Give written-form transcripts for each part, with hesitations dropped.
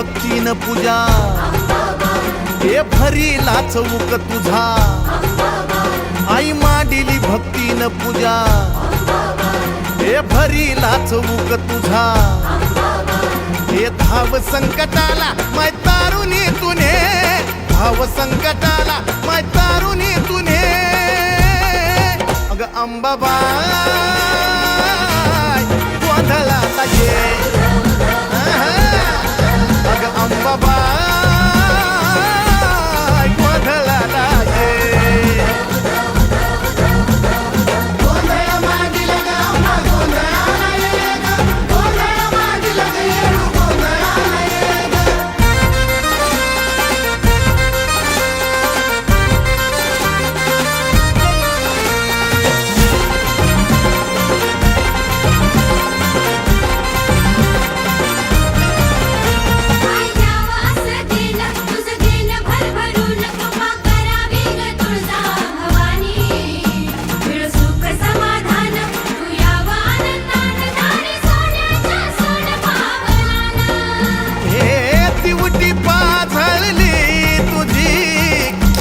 भक्तीन पूजा हे भरीला चौक तुझा आई मांडिली भक्तीन पूजा हे भरीला चौक तुझा हे धाव संकटाला माय तारुणी तुने धाव संकटाला माय तारुणी तुने अग अंबाबाई गोंधळाला ये अग अंबाबाई गोंधळाला ये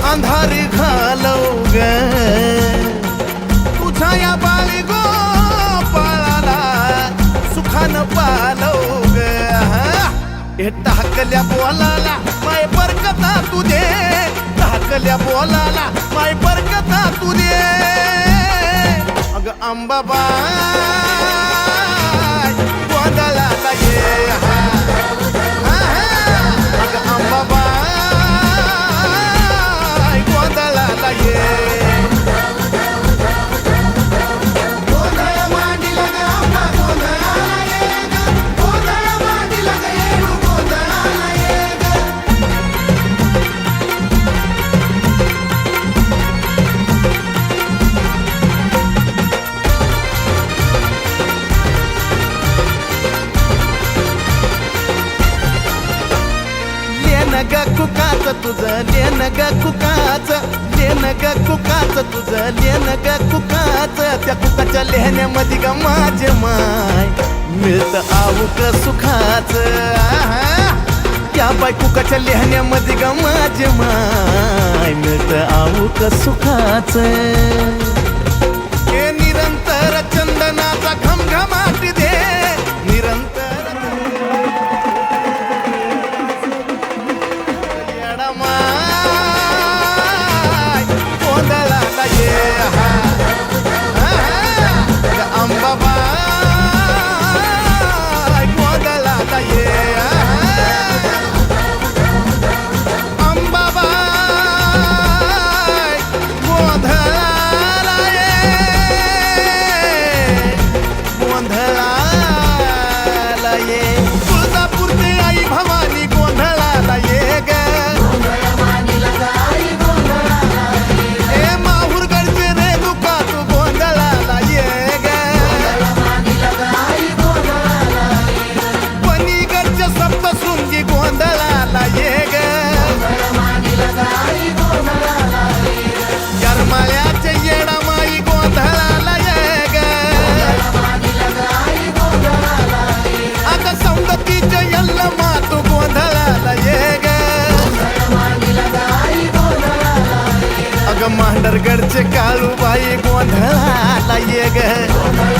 अंधार घालव ग तुझ्या या बाळी गोपाळाला सुखान पालव ग हे टाकल्या बोलाला माय बरकता तुझे टाकल्या बोलाला माय बरकता तुझे अग अंबाबाई गोंधळाला ये अग अंबाबाई ग कुकाच तुझं लेन ग कुकाच लेन ग कुकाच तुझं लेन ग कुकाच त्या कुकाच्या लेहण्यामध्ये ग माझे माय मिळत आऊक सुखाच त्या बाय कुकाच्या लेहण्यामध्ये ग माझे माय मिळत आऊक सुखाच हे निरंतर चंदनाचा घमघमाट दे निरंतर मांडरगडचे काळूबाई गोंधळाला ये ग